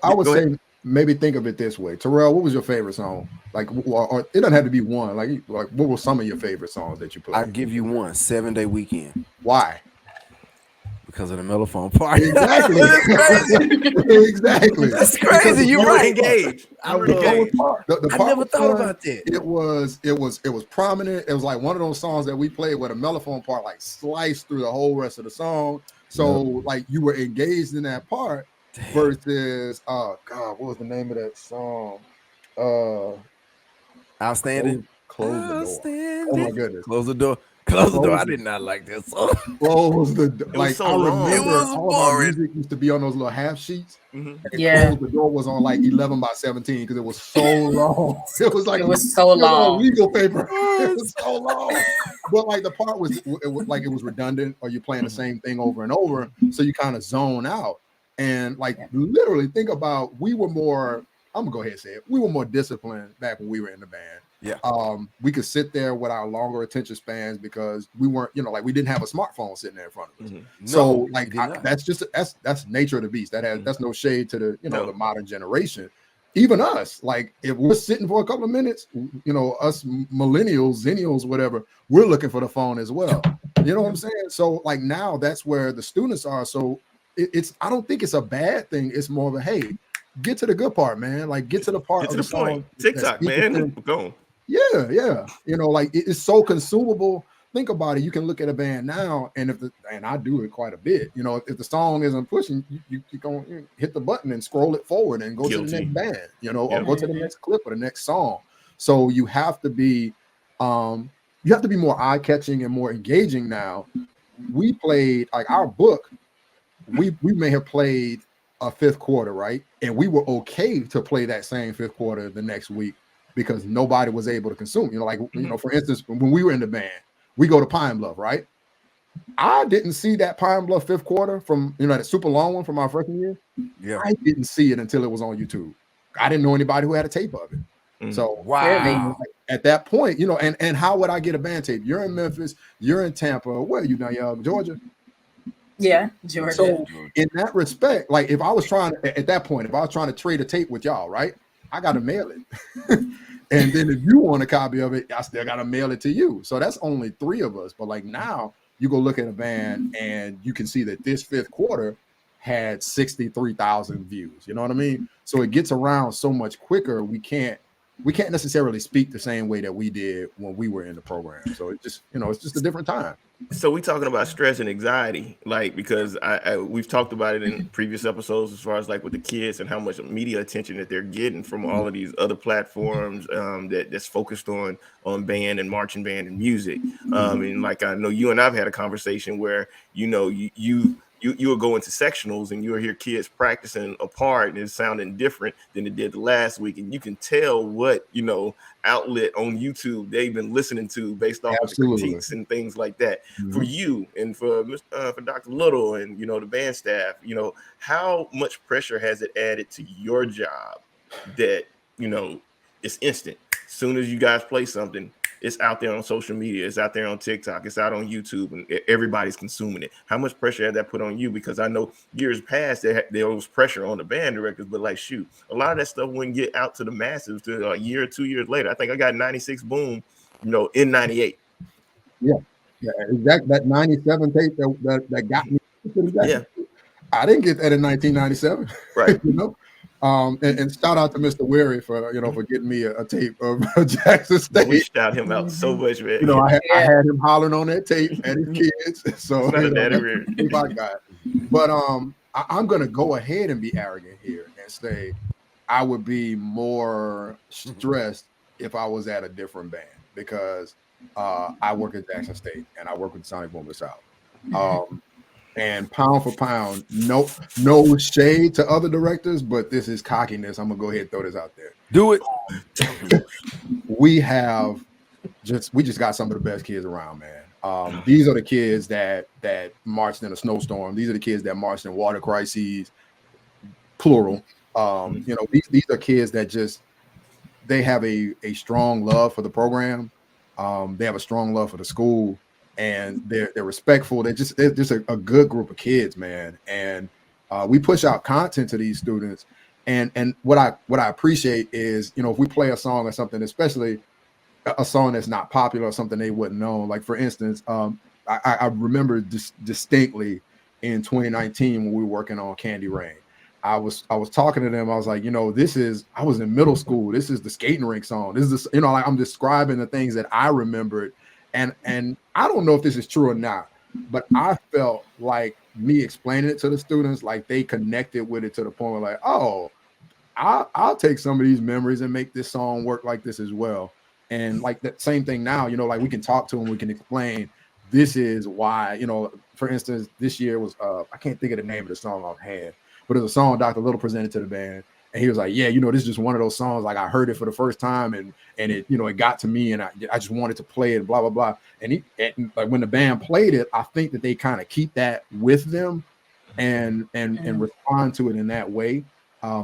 I would say maybe think of it this way. Terrell, what was your favorite song? Like, or it doesn't have to be one. Like what were some of your favorite songs that you played? I'll give you one. 7-Day Weekend. Why? Because of the mellophone part. Exactly. Exactly. That's crazy. You're right. Engaged. I never thought about that. It was prominent. It was like one of those songs that we played where the mellophone part like sliced through the whole rest of the song. So like you were engaged in that part. Damn. Versus God, what was the name of that song? Outstanding. Close the door. Oh my goodness. Close the door. Close the door. I did not like that song. Close the door. Like so I remember it was all of our music used to be on those little half sheets. Yeah. Close the door was on like 11 by 17 because it was so long. It was like it was so long. Legal paper. It was so long. But like the part was like it was redundant, or you're playing the same thing over and over, so you kind of zone out. And like literally think about, we were more, I'm gonna go ahead and say it, we were more disciplined back when we were in the band. Yeah. We could sit there with our longer attention spans because we weren't, like we didn't have a smartphone sitting there in front of us. So like that's just that's nature of the beast. That's no shade to the the modern generation. even us, like if we're sitting for a couple of minutes, you know, us millennials, zennials, whatever, we're looking for the phone as well. You know what I'm saying? So like now that's where the students are. So it's I don't think it's a bad thing. It's more of a hey, get to the good part, man. Like get to the part Get of to the the point. song that's TikTok, man. interesting. Go on. Yeah. You know, like it's so consumable. Think about it. You can look at a band now, and and I do it quite a bit. You know, if the song isn't pushing, you gonna hit the button and scroll it forward and go to the Guilty. next band. You know, or Yep. go to the next clip or the next song. So you have to be more eye catching and more engaging now. We played like our book. We may have played a fifth quarter, right? And we were okay to play that same fifth quarter the next week because nobody was able to consume. You know, like you know, for instance, when we were in the band, we go to Pine Bluff, right? I didn't see that Pine Bluff fifth quarter from that super long one from our freshman year. Yeah. I didn't see it until it was on YouTube. I didn't know anybody who had a tape of it. So wow. at that point, you know, and how would I get a band tape? You're in Memphis, you're in Tampa. Where are you now, young Georgia? Yeah, Georgia. So in that respect, like if I was trying at that point, if I was trying to trade a tape with y'all, right? I got to mail it. And then if you want a copy of it, I still got to mail it to you. So that's only 3 of us. But like now you go look at a band and you can see that this fifth quarter had 63,000 views. You know what I mean? So it gets around so much quicker. We can't necessarily speak the same way that we did when we were in the program. So it's just, it's just a different time. So we talking about stress and anxiety, like because we've talked about it in previous episodes as far as like with the kids and how much media attention that they're getting from all of these other platforms that's focused on band and marching band and music. And like I know you and I've had a conversation where you will go into sectionals and you'll hear kids practicing a part and it's sounding different than it did the last week, and you can tell what outlet on YouTube they've been listening to based off of the critiques and things like that. For you and for Dr. Little and the band staff, how much pressure has it added to your job that it's instant? As soon as you guys play something, it's out there on social media, it's out there on TikTok, it's out on YouTube, and everybody's consuming it. How much pressure had that put on you? Because I know years past there was pressure on the band directors, but like shoot, a lot of that stuff wouldn't get out to the masses till a year or 2 years later. I think I got 96 Boom, in 98. Yeah, exactly. That 97 tape that got me. Yeah, I didn't get that in 1997. right. And shout out to Mr. Weary for for getting me a tape of Jackson State. We shout him out so much, man. I had him hollering on that tape at his kids. So it's not that's the tape I got. But I'm gonna go ahead and be arrogant here and say I would be more stressed if I was at a different band because I work at Jackson State and I work with Sonic Boom of the South. And pound for pound, no shade to other directors, but this is cockiness. I'm gonna go ahead and throw this out there. Do it. We just got some of the best kids around, man. These are the kids that marched in a snowstorm. These are the kids that marched in water crises, plural. These are kids that they have a strong love for the program. They have a strong love for the school. And they're respectful. They're just a good group of kids, man. And we push out content to these students. And what I appreciate is, if we play a song or something, especially a song that's not popular or something they wouldn't know. Like for instance, I remember distinctly in 2019 when we were working on Candy Rain. I was talking to them. I was like, I was in middle school. This is the skating rink song. This is like I'm describing the things that I remembered. And I don't know if this is true or not, but I felt like me explaining it to the students, like they connected with it to the point where like, oh, I'll take some of these memories and make this song work like this as well. And like that same thing now, like we can talk to them, we can explain this is why, for instance, this year was I can't think of the name of the song offhand, but it was a song Dr. Little presented to the band. And he was like, yeah, this is just one of those songs. Like I heard it for the first time and it, it got to me and I just wanted to play it, blah, blah, blah. And like when the band played it, I think that they kind of keep that with them and respond to it in that way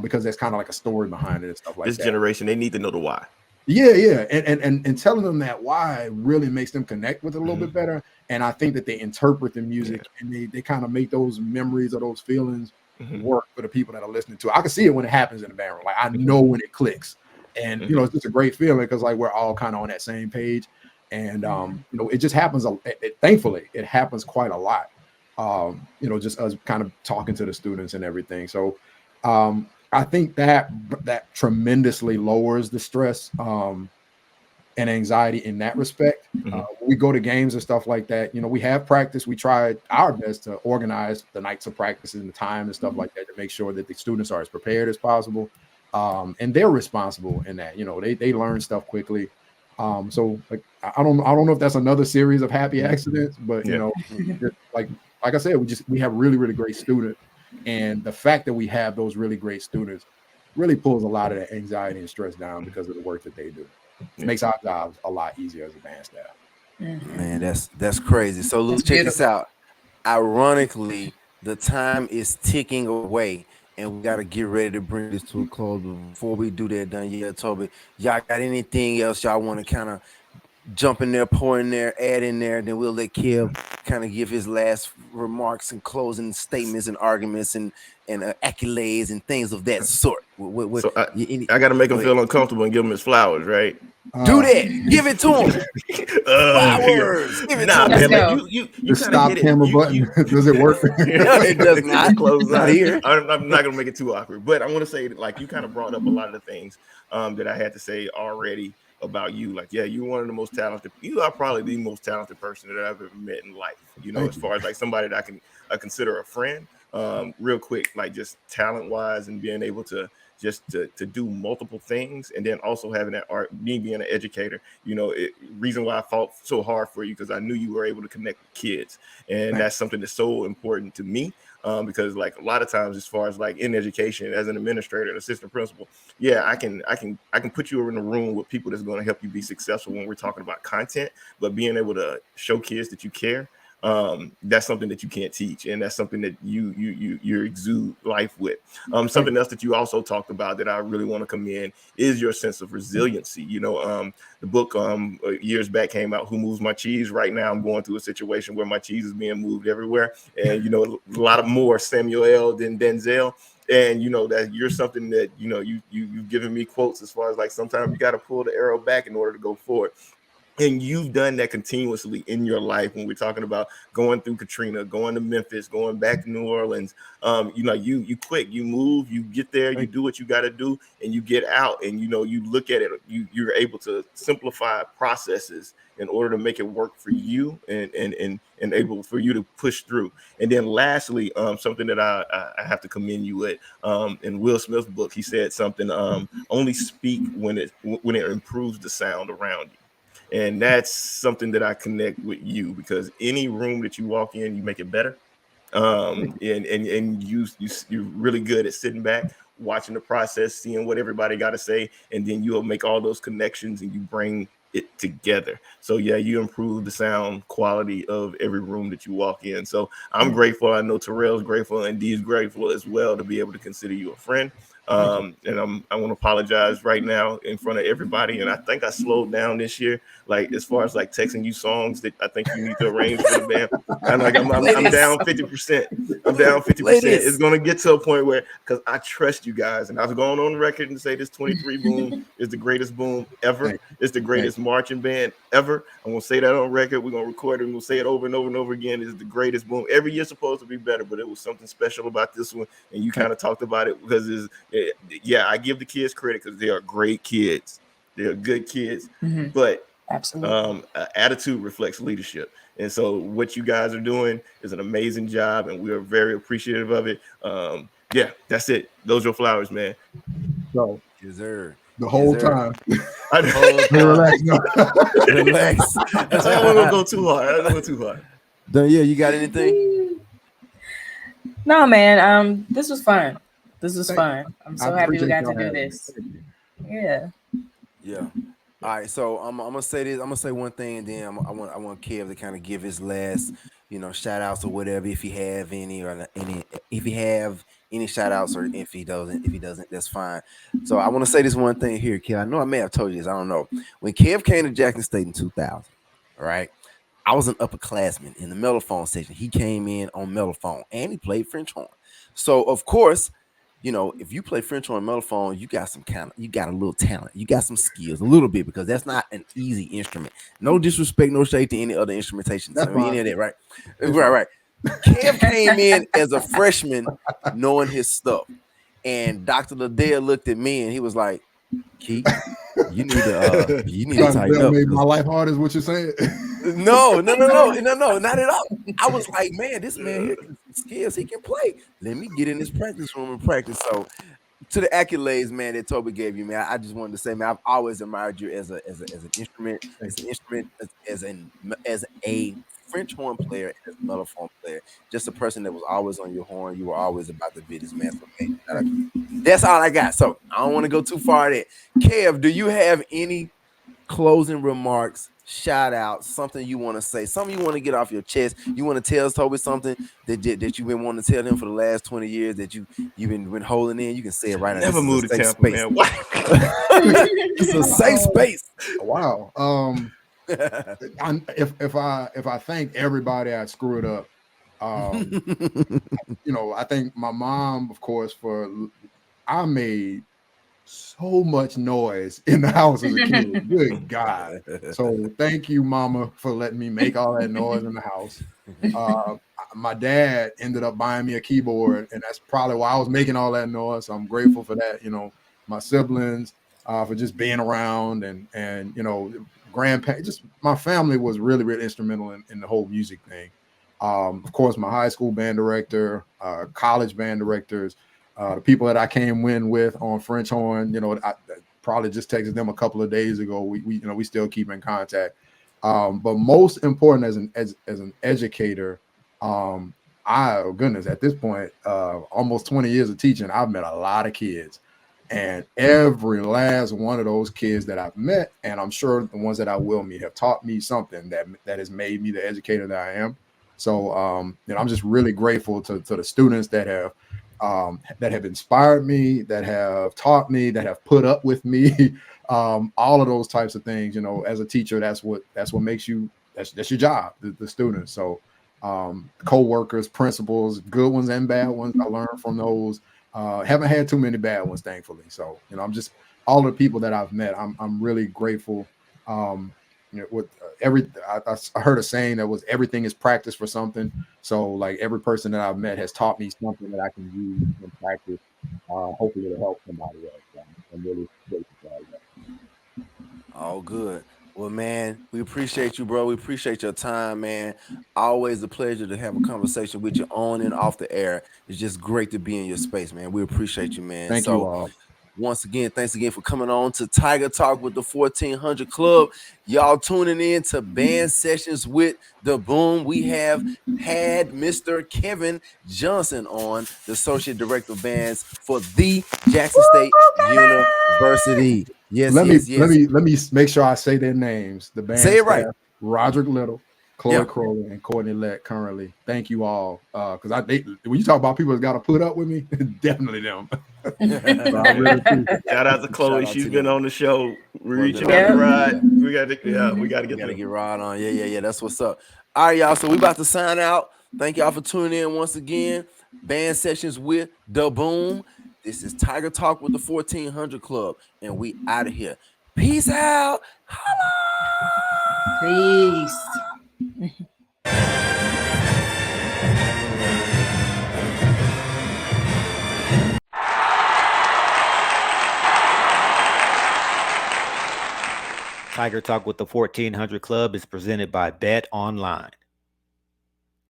because there's kind of like a story behind it and stuff like that. This generation, they need to know the why. Yeah. And telling them that why really makes them connect with it a little bit better. And I think that they interpret the music and they kind of make those memories or those feelings work for the people that are listening to it. I can see it when it happens in the band room. Like I know when it clicks. And you know, it's just a great feeling because like we're all kind of on that same page. And you know, it just happens. Thankfully, it happens quite a lot. You know, just us kind of talking to the students and everything. So I think that tremendously lowers the stress and anxiety in that respect. When we go to games and stuff like that, you know, we have practice. We try our best to organize the nights of practice and the time and stuff like that to make sure that the students are as prepared as possible. And they're responsible in that, you know, they learn stuff quickly. So like, I don't know if that's another series of happy accidents, but you know, like I said, we have really, really great students. And the fact that we have those really great students really pulls a lot of that anxiety and stress down because of the work that they do. It makes our jobs a lot easier as a band staff. Man, that's crazy. So let's check this out. Ironically, the time is ticking away, and we got to get ready to bring this to a close. But before we do that, Danielle, Toby, y'all got anything else y'all want to kind of jump in there, pour in there, add in there? Then we'll let Kev kind of give his last remarks and closing statements and arguments and accolades and things of that sort. So I got to make him feel uncomfortable and give him his flowers, right? Do that. Give it to him. Flowers. Give it to him. Man, like you stop camera button. Does it work? It does not. Close not here. I'm not gonna make it too awkward, but I want to say that, like, you kind of brought up a lot of the things that I had to say already about you. Like, yeah, you're one of the most talented. You are probably the most talented person that I've ever met in life. You know, as far as like somebody that I consider a friend. Real quick, like just talent wise and being able to do multiple things, and then also having that art, me being an educator, you know, reason why I fought so hard for you, because I knew you were able to connect with kids, and that's something that's so important to me. Because like a lot of times, as far as like in education, as an administrator, an assistant principal, yeah, I can put you in a room with people that's going to help you be successful when we're talking about content, but being able to show kids that you care, that's something that you can't teach, and that's something that you exude life with. Something else that you also talked about that I really want to commend is your sense of resiliency. You know, the book years back came out, Who Moves My Cheese. Right now I'm going through a situation where my cheese is being moved everywhere, and you know, a lot of more Samuel L. than Denzel. And you know that you're something that, you know, you've given me quotes as far as like sometimes you got to pull the arrow back in order to go forward. And you've done that continuously in your life. When we're talking about going through Katrina, going to Memphis, going back to New Orleans, you know, you quit, you move, you get there, you do what you got to do, and you get out. And you know, you look at it, you're able to simplify processes in order to make it work for you, and able for you to push through. And then lastly, something that I have to commend you with, in Will Smith's book, he said something, only speak when it improves the sound around you. And that's something that I connect with you, because any room that you walk in, you make it better. And you're really good at sitting back, watching the process, seeing what everybody got to say, and then you'll make all those connections and you bring it together. So yeah, you improve the sound quality of every room that you walk in. So I'm grateful. I know Terrell's grateful, and Dee's grateful as well to be able to consider you a friend. And I want to apologize right now in front of everybody. And I think I slowed down this year, like as far as like texting you songs that I think you need to arrange for the band. I'm like, I'm down 50%. I'm down 50%. It's gonna get to a point where, because I trust you guys, and I've gone on record and say this 23 boom is the greatest boom ever. It's the greatest marching band ever. I'm gonna say that on record. We're gonna record it and we'll say it over and over and over again. It's the greatest boom. Every year's supposed to be better, but it was something special about this one. And you kind of talked about it because I give the kids credit because they are great kids. They're good kids, but absolutely, attitude reflects leadership. And so what you guys are doing is an amazing job, and we are very appreciative of it. Yeah, that's it. Those are your flowers, man. So the whole time. Relax. I don't want to go too hard. I don't go too hard. Yeah, you got anything? No, man. This was fun. This was fun. I'm so happy we got to do this. Yeah. All right, so I'm gonna say this. I'm gonna say one thing, and then I want Kev to kind of give his last, you know, shout outs or whatever, if he have any, or any, if he have any shout outs, or if he doesn't, that's fine. So I want to say this one thing here, Kev. I know I may have told you this. I don't know. When Kev came to Jackson State in 2000, all right, I was an upperclassman in the mellophone section. He came in on mellophone, and he played French horn. So of course, you know, if you play French horn mellophone, you got you got a little talent, you got some skills, a little bit, because that's not an easy instrument. No disrespect, no shade to any other instrumentation. That's fine. Any of that, right? It's Right. Kev came in as a freshman, knowing his stuff, and Dr. Liddell looked at me and he was like, "Keith, you need to tighten up." Made my life hard, is what you're saying? No, not at all. I was like, man, this man here can skills, he can play. Let me get in this practice room and practice. So, to the accolades, man, that Toby gave you, man, I just wanted to say, man, I've always admired you as an instrument, as a French horn player, as a mellophone player, just a person that was always on your horn. You were always about the business, man. So, man, that's all I got. So I don't want to go too far there. Kev, do you have any closing remarks, shout out, something you want to say, something you want to get off your chest? You want to tell Toby something that you've been wanting to tell him for the last 20 years that you've been holding in? You can say it right now. Never moved to Tampa, man. It's a safe space. Wow. If I thank everybody I screwed up, you know, I think my mom, of course, I made so much noise in the house as a kid. Good God. So thank you, Mama, for letting me make all that noise in the house. My dad ended up buying me a keyboard, and that's probably why I was making all that noise. So I'm grateful for that. You know, my siblings for just being around, and you know, grandparents, just my family was really, really instrumental in the whole music thing. Of course, my high school band director, college band directors, the people that I came with on French horn, you know, I probably just texted them a couple of days ago. We still keep in contact. But most important as an educator, at this point, almost 20 years of teaching, I've met a lot of kids, and every last one of those kids that I've met, and I'm sure the ones that I will meet, have taught me something that has made me the educator that I am. So, you know, I'm just really grateful to the students that have inspired me, that have taught me, that have put up with me, all of those types of things. You know, as a teacher, that's what makes you, that's your job, the students. So co-workers, principals, good ones and bad ones, I learned from those. Haven't had too many bad ones, thankfully. So, you know, I'm just, all the people that I've met, I'm really grateful. You know, with I heard a saying that was, everything is practice for something. So like, every person that I've met has taught me something that I can use in practice. Hopefully it'll help somebody else. I'm really grateful for all that. All good. Well, man, we appreciate you, bro. We appreciate your time, man. Always a pleasure to have a conversation with you on and off the air. It's just great to be in your space, man. We appreciate you, man. Thank you all. Once again, thanks again for coming on to Tiger Talk with the 1400 Club. Y'all tuning in to Band Sessions with The Boom. We have had Mr. Kevan Johnson on, the Associate Director of Bands for the Jackson State University. Yes, let me make sure I say their names. The band say it staff, right. Roderick Little, Chloe Crowley, and Courtney Lett currently. Thank you all. Because when you talk about people that's got to put up with me, definitely them. So really shout out to Chloe. She's been on the show. We're reaching out to Rod. We got to get Rod on. Yeah. That's what's up. All right, y'all. So we about to sign out. Thank y'all for tuning in once again. Band Sessions with The Boom. This is Tiger Talk with the 1400 Club, and we out of here. Peace out. Peace. Tiger Talk with the 1400 Club is presented by Bet Online.